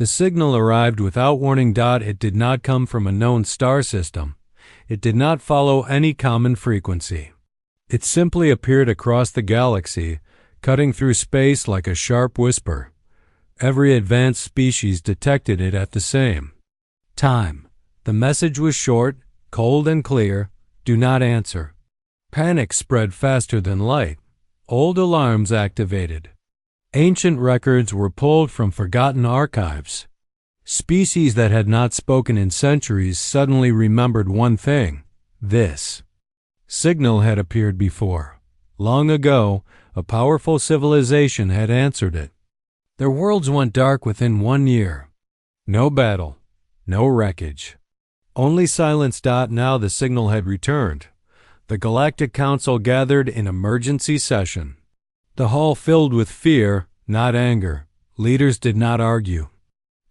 The signal arrived without warning. It did not come from a known star system. It did not follow any common frequency. It simply appeared across the galaxy, cutting through space like a sharp whisper. Every advanced species detected it at the same time. The message was short, cold and clear: do not answer. Panic spread faster than light. Old alarms activated. Ancient records were pulled from forgotten archives. Species that had not spoken in centuries suddenly remembered one thing: this signal had appeared before. Long ago, a powerful civilization had answered it. Their worlds went dark within 1 year. No battle, no wreckage. Only silence. Now the signal had returned. The Galactic Council gathered in emergency session. The hall filled with fear, not anger. Leaders did not argue.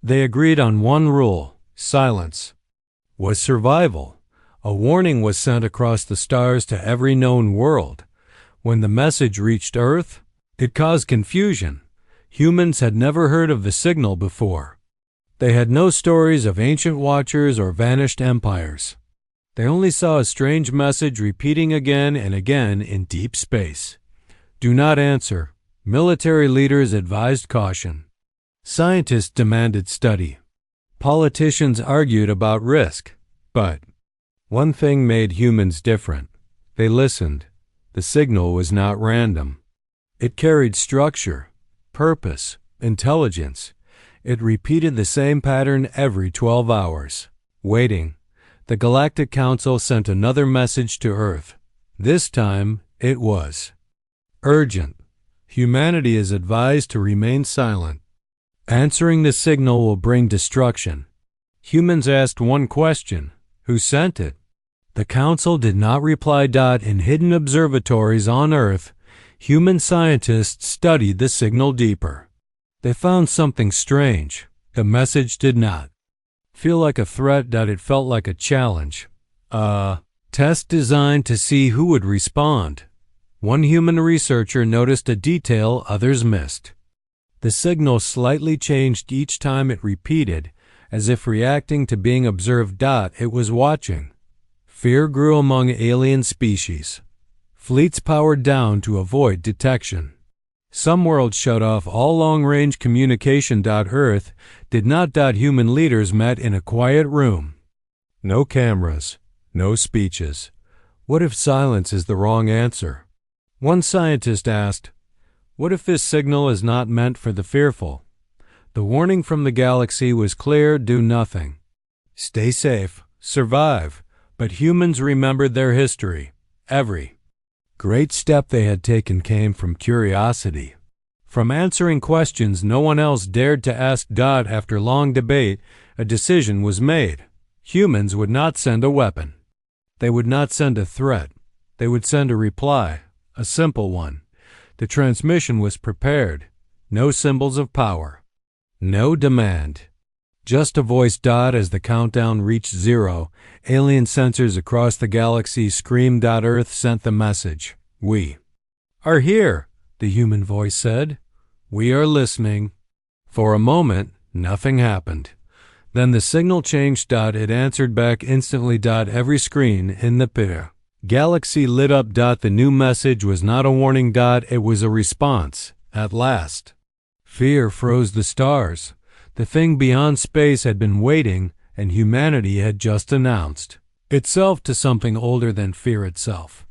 They agreed on one rule: silence was survival. A warning was sent across the stars to every known world. When the message reached Earth, it caused confusion. Humans had never heard of the signal before. They had no stories of ancient watchers or vanished empires. They only saw a strange message repeating again and again in deep space. Do not answer. Military leaders advised caution. Scientists demanded study. Politicians argued about risk. But one thing made humans different. They listened. The signal was not random. It carried structure, purpose, intelligence. It repeated the same pattern every 12 hours. Waiting, the Galactic Council sent another message to Earth. This time, it was urgent. Humanity is advised to remain silent. Answering the signal will bring destruction. Humans asked one question: who sent it? The Council did not reply. In hidden observatories on Earth, human scientists studied the signal deeper. They found something strange. The message did not feel like a threat. It felt like a challenge. A test designed to see who would respond. One human researcher noticed a detail others missed. The signal slightly changed each time it repeated, as if reacting to being observed. It was watching. Fear grew among alien species. Fleets powered down to avoid detection. Some worlds shut off all long-range communication. Earth did not. Human leaders met in a quiet room. No cameras, no speeches. What if silence is the wrong answer? One scientist asked, what if this signal is not meant for the fearful? The warning from the galaxy was clear: do nothing. Stay safe, survive. But humans remembered their history. Every great step they had taken came from curiosity. From answering questions no one else dared to ask. After long debate, a decision was made. Humans would not send a weapon. They would not send a threat. They would send a reply, a simple one. The transmission was prepared. No symbols of power. No demand. Just a voice. As the countdown reached 0, alien sensors across the galaxy screamed. Earth sent the message. We are here, the human voice said. We are listening. For a moment, nothing happened. Then the signal changed. It answered back instantly. Every screen in the galaxy lit up. The new message was not a warning. It was a response. At last. Fear froze the stars. The thing beyond space had been waiting, and humanity had just announced itself to something older than fear itself.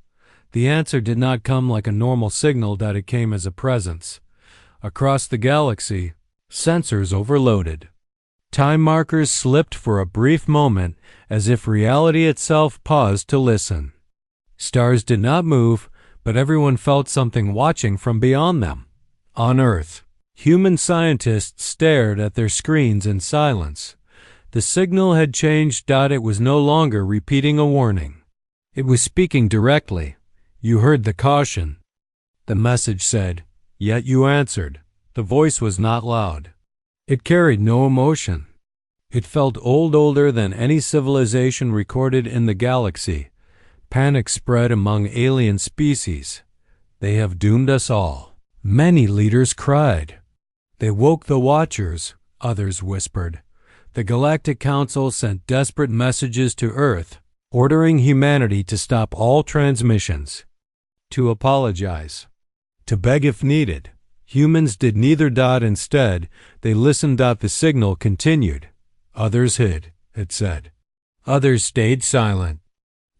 The answer did not come like a normal signal. It came as a presence. Across the galaxy, sensors overloaded. Time markers slipped for a brief moment, as if reality itself paused to listen. Stars did not move, but everyone felt something watching from beyond them. On Earth, human scientists stared at their screens in silence. The signal had changed. It was no longer repeating a warning. It was speaking directly. You heard the caution. The message said, yet you answered. The voice was not loud. It carried no emotion. It felt older than any civilization recorded in the galaxy. Panic spread among alien species. They have doomed us all. Many leaders cried. They woke the watchers. others whispered. The Galactic Council sent desperate messages to Earth, ordering humanity to stop all transmissions, to apologize, to beg if needed. Humans did neither. Instead, they listened. The signal continued. Others hid, it said. Others stayed silent.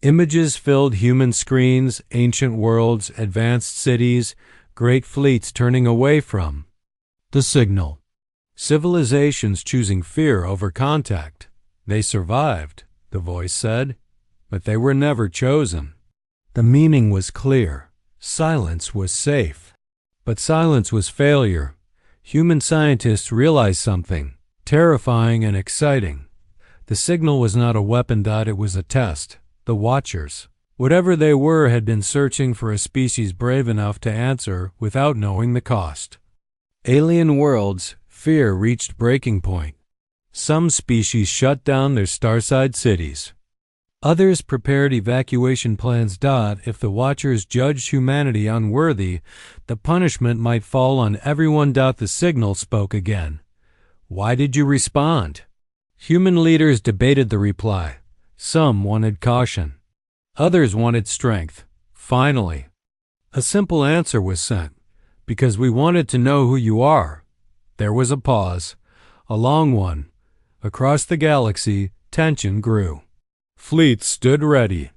Images filled human screens, ancient worlds, advanced cities, great fleets turning away from the signal. Civilizations choosing fear over contact. They survived, the voice said, but they were never chosen. The meaning was clear. Silence was safe. But silence was failure. Human scientists realized something terrifying and exciting. The signal was not a weapon. It was a test. The Watchers, whatever they were, had been searching for a species brave enough to answer without knowing the cost. Alien worlds, fear reached breaking point. Some species shut down their starside cities. Others prepared evacuation plans. If the Watchers judged humanity unworthy, the punishment might fall on everyone. The signal spoke again. Why did you respond? Human leaders debated the reply. Some wanted caution. Others wanted strength. Finally, a simple answer was sent. Because we wanted to know who you are. There was a pause, a long one. Across the galaxy, tension grew. Fleets stood ready.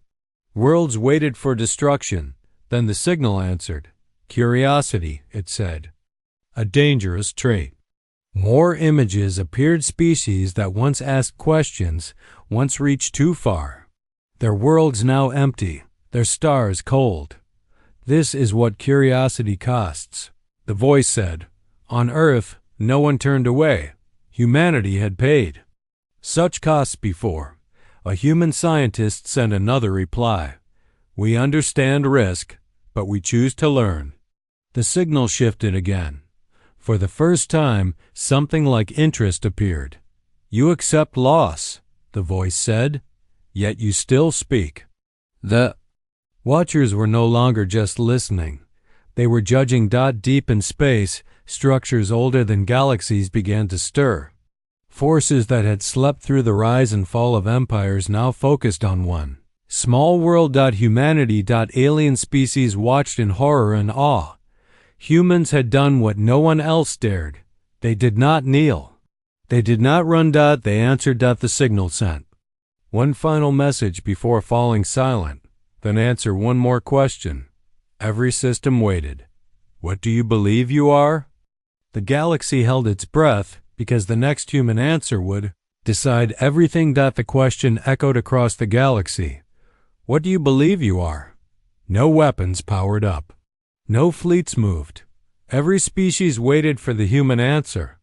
Worlds waited for destruction. Then the signal answered. Curiosity, it said. A dangerous trait. More images appeared. Species that once asked questions, once reached too far. Their worlds now empty, their stars cold. This is what curiosity costs, the voice said. On Earth, no one turned away. Humanity had paid such costs before. A human scientist sent another reply. We understand risk, but we choose to learn. The signal shifted again. For the first time, something like interest appeared. You accept loss, the voice said, yet you still speak. The Watchers were no longer just listening. They were judging. Deep in space, structures older than galaxies began to stir. Forces that had slept through the rise and fall of empires now focused on one small world. Humanity. Alien species watched in horror and awe. Humans had done what no one else dared. They did not kneel. They did not run. They answered. The signal sent one final message before falling silent, then answer one more question. Every system waited. What do you believe you are? The galaxy held its breath because the next human answer would decide everything. The question echoed across the galaxy. What do you believe you are? No weapons powered up. No fleets moved. Every species waited for the human answer.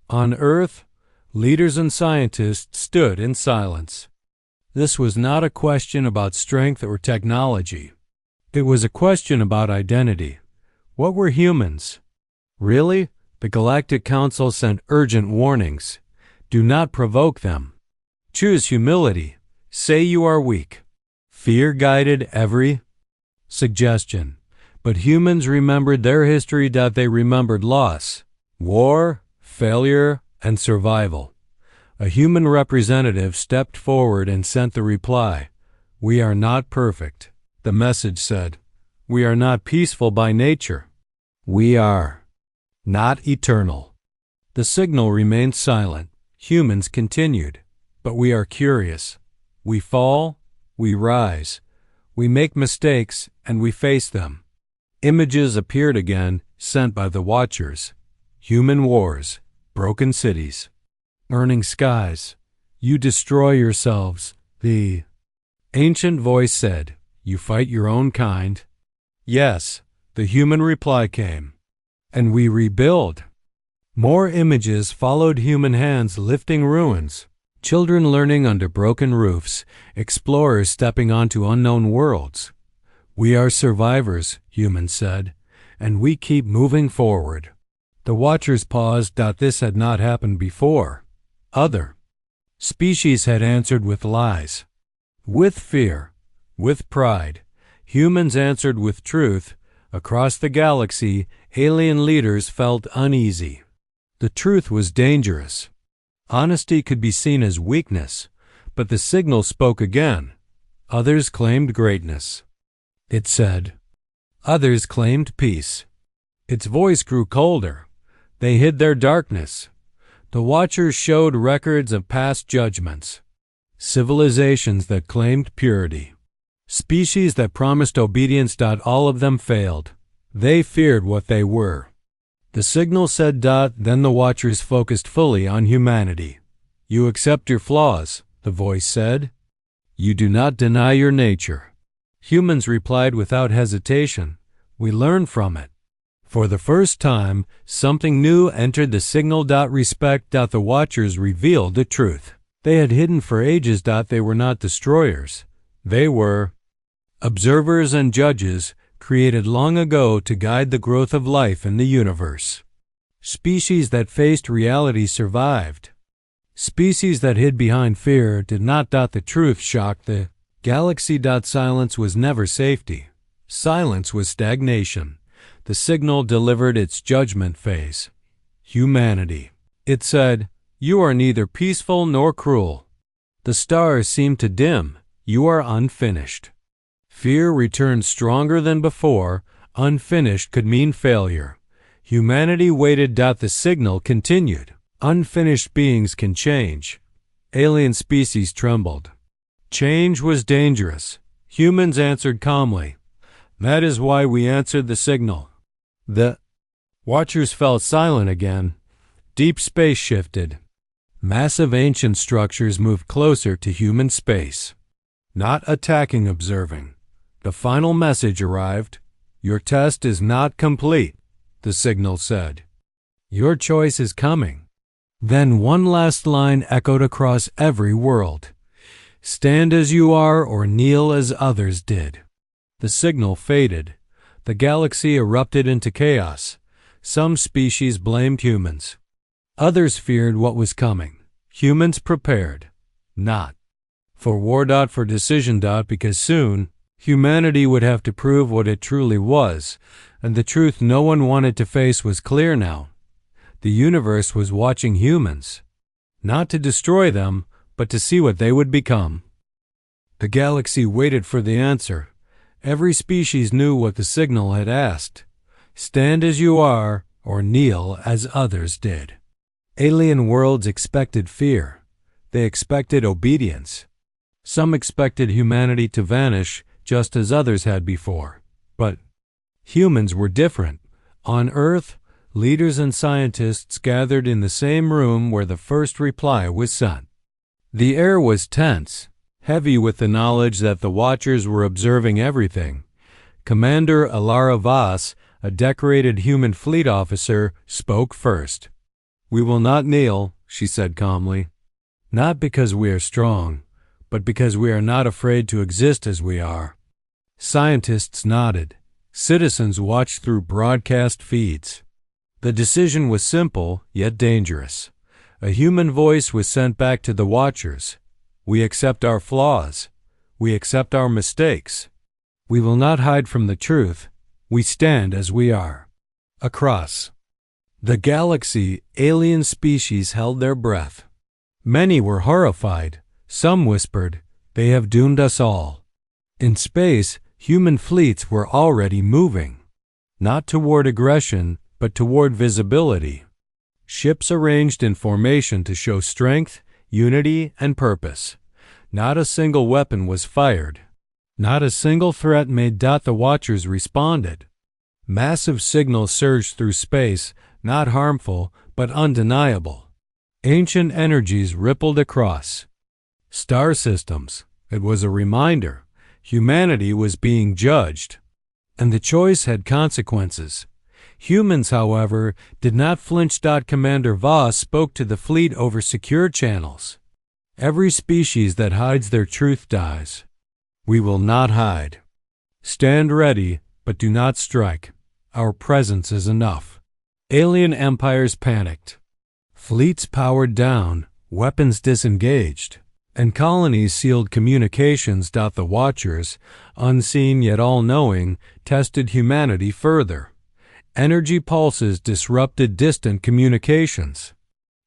On Earth, leaders and scientists stood in silence. This was not a question about strength or technology. It was a question about identity. What were humans? Really? The Galactic Council sent urgent warnings. Do not provoke them. Choose humility. Say you are weak. Fear guided every suggestion. But humans remembered their history. They remembered loss, war, failure, and survival. A human representative stepped forward and sent the reply. We are not perfect, the message said. We are not peaceful by nature. We are not eternal. The signal remained silent. Humans continued. But we are curious. We fall, we rise. We make mistakes, and we face them. Images appeared again, sent by the Watchers. Human wars, broken cities, burning skies. You destroy yourselves. The ancient voice said, You fight your own kind. Yes, the human reply came. And we rebuild. More images followed. Human hands lifting ruins. Children learning under broken roofs. Explorers stepping onto unknown worlds. We are survivors, humans said, and we keep moving forward. The Watchers paused. This had not happened before. Other species had answered with lies, with fear, with pride. Humans answered with truth. Across the galaxy, alien leaders felt uneasy. The truth was dangerous. Honesty could be seen as weakness, but the signal spoke again. Others claimed greatness. It said. Others claimed peace. Its voice grew colder. They hid their darkness. The watchers showed records of past judgments. Civilizations that claimed purity. Species that promised obedience. All of them failed. They feared what they were. The signal said. Then the watchers focused fully on humanity. You accept your flaws, the voice said. You do not deny your nature. Humans replied without hesitation. We learn from it. For the first time, something new entered the signal. Respect. The watchers revealed the truth. They had hidden for ages. They were not destroyers. They were observers and judges, created long ago to guide the growth of life in the universe. Species that faced reality survived. Species that hid behind fear did not. The truth shocked the galaxy. Silence was never safety. Silence was stagnation. The signal delivered its judgment phase. Humanity. It said, you are neither peaceful nor cruel. The stars seem to dim. You are unfinished. Fear returned stronger than before. Unfinished could mean failure. Humanity waited. The signal continued. Unfinished beings can change. Alien species trembled. Change was dangerous. Humans answered calmly. That is why we answered the signal. The watchers fell silent again. Deep space shifted. Massive ancient structures moved closer to human space. Not attacking, observing. The final message arrived. Your test is not complete, the signal said. Your choice is coming. Then one last line echoed across every world. Stand as you are or kneel as others did. The signal faded. The galaxy erupted into chaos. Some species blamed humans. Others feared what was coming. Humans prepared. Not for war. For decision. Because soon, humanity would have to prove what it truly was, and the truth no one wanted to face was clear now. The universe was watching humans. Not to destroy them, but to see what they would become. The galaxy waited for the answer. Every species knew what the signal had asked. Stand as you are, or kneel as others did. Alien worlds expected fear. They expected obedience. Some expected humanity to vanish, just as others had before. But humans were different. On Earth, leaders and scientists gathered in the same room where the first reply was sent. The air was tense, heavy with the knowledge that the watchers were observing everything. Commander Alara Voss, a decorated human fleet officer, spoke first. We will not kneel, she said calmly. Not because we are strong, but because we are not afraid to exist as we are. Scientists nodded. Citizens watched through broadcast feeds. The decision was simple, yet dangerous. A human voice was sent back to the watchers. We accept our flaws. We accept our mistakes. We will not hide from the truth. We stand as we are. Across the galaxy, alien species held their breath. Many were horrified. Some whispered, "They have doomed us all." In space, human fleets were already moving. Not toward aggression, but toward visibility. Ships arranged in formation to show strength, unity, and purpose. Not a single weapon was fired. Not a single threat made. The watchers responded. Massive signals surged through space, not harmful, but undeniable. Ancient energies rippled across star systems. It was a reminder. Humanity was being judged, and the choice had consequences. Humans, however, did not flinch. Commander Voss spoke to the fleet over secure channels. Every species that hides their truth dies. We will not hide. Stand ready, but do not strike. Our presence is enough. Alien empires panicked. Fleets powered down, weapons disengaged, and colonies sealed communications. The watchers, unseen yet all-knowing, tested humanity further. Energy pulses disrupted distant communications.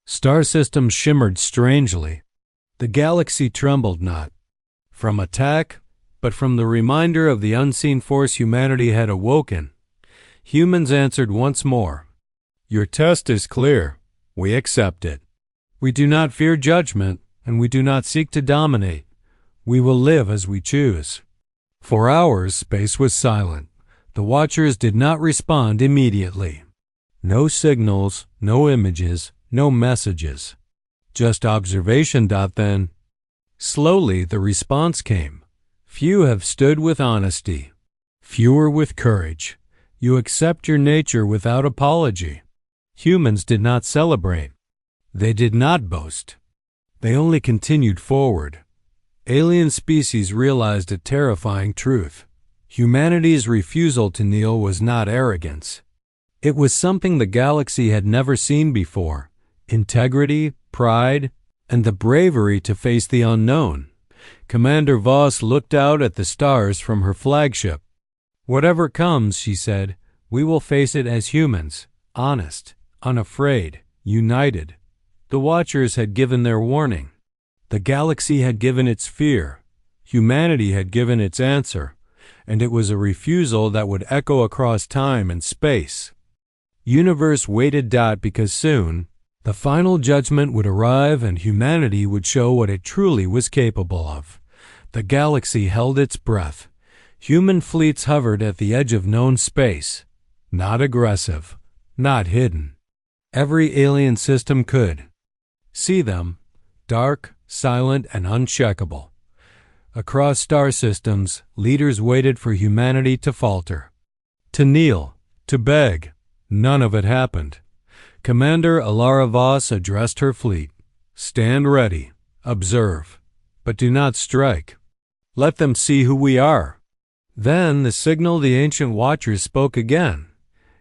Star systems shimmered strangely. The galaxy trembled not from attack, but from the reminder of the unseen force humanity had awoken. Humans answered once more. Your test is clear. We accept it. We do not fear judgment, and we do not seek to dominate. We will live as we choose. For hours, space was silent. The watchers did not respond immediately. No signals, no images, no messages. Just observation. Then, slowly the response came. Few have stood with honesty. Fewer with courage. You accept your nature without apology. Humans did not celebrate. They did not boast. They only continued forward. Alien species realized a terrifying truth. Humanity's refusal to kneel was not arrogance. It was something the galaxy had never seen before: integrity, pride, and the bravery to face the unknown. Commander Voss looked out at the stars from her flagship. Whatever comes, she said, we will face it as humans, honest, unafraid, united. The Watchers had given their warning. The galaxy had given its fear. Humanity had given its answer, and it was a refusal that would echo across time and space. Universe waited. Because soon, the final judgment would arrive and humanity would show what it truly was capable of. The galaxy held its breath. Human fleets hovered at the edge of known space. Not aggressive, not hidden. Every alien system could see them, dark, silent, and uncheckable. Across star systems, leaders waited for humanity to falter, to kneel, to beg. None of it happened. Commander Alara Voss addressed her fleet. Stand ready, observe, but do not strike. Let them see who we are. Then the signal the ancient Watchers spoke again.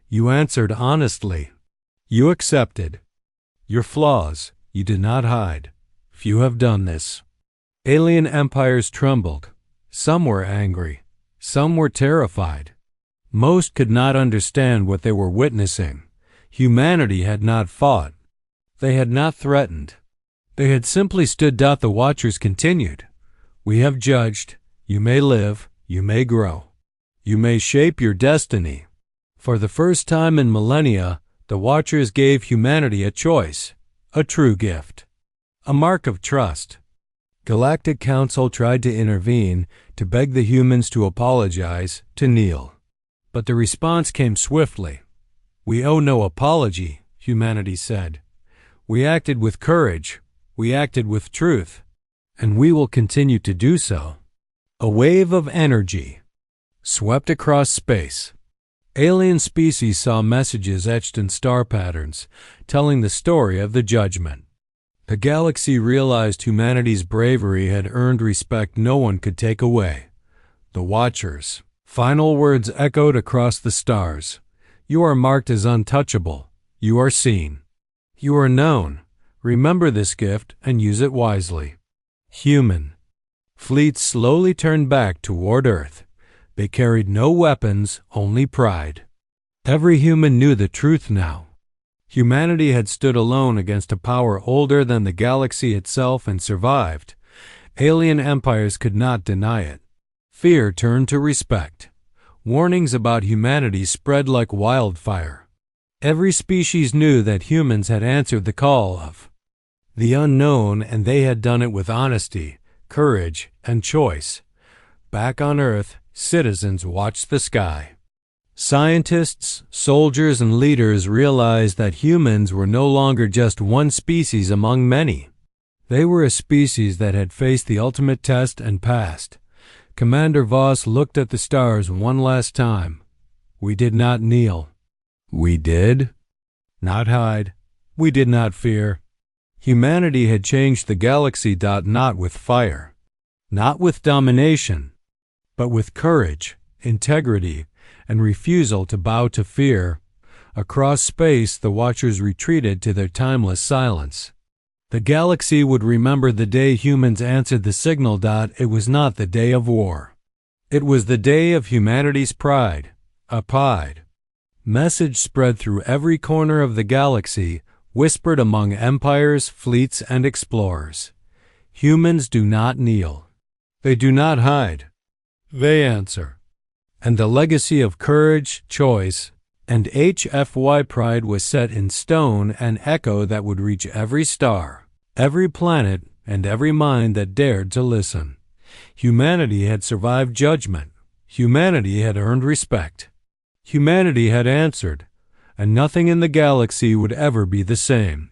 You answered honestly. You accepted. Your flaws you did not hide. Few have done this. Alien empires trembled. Some were angry. Some were terrified. Most could not understand what they were witnessing. Humanity had not fought. They had not threatened. They had simply stood. The Watchers continued. We have judged. You may live. You may grow. You may shape your destiny. For the first time in millennia, the Watchers gave humanity a choice, a true gift, a mark of trust. Galactic Council tried to intervene, to beg the humans to apologize, to kneel. But the response came swiftly. We owe no apology, humanity said. We acted with courage. We acted with truth. And we will continue to do so. A wave of energy swept across space. Alien species saw messages etched in star patterns, telling the story of the judgment. The galaxy realized humanity's bravery had earned respect no one could take away. The Watchers' final words echoed across the stars. You are marked as untouchable. You are seen. You are known. Remember this gift and use it wisely. Human. Fleets slowly turned back toward Earth. They carried no weapons, only pride. Every human knew the truth now. Humanity had stood alone against a power older than the galaxy itself and survived. Alien empires could not deny it. Fear turned to respect. Warnings about humanity spread like wildfire. Every species knew that humans had answered the call of the unknown, and they had done it with honesty, courage, and choice. Back on Earth, citizens watched the sky. Scientists, soldiers, and leaders realized that humans were no longer just one species among many. They were a species that had faced the ultimate test and passed. Commander Voss looked at the stars one last time. We did not kneel. We did not hide. We did not fear. Humanity had changed the galaxy. Not with fire, not with domination, but with courage, integrity, and refusal to bow to fear. Across space, the Watchers retreated to their timeless silence. The galaxy would remember the day humans answered the signal. It was not the day of war. It was the day of humanity's pride, a pride Message spread through every corner of the galaxy, whispered among empires, fleets, and explorers. Humans do not kneel. They do not hide. They answer. And the legacy of courage, choice, and HFY pride was set in stone, an echo that would reach every star, every planet, and every mind that dared to listen. Humanity had survived judgment. Humanity had earned respect. Humanity had answered, and nothing in the galaxy would ever be the same.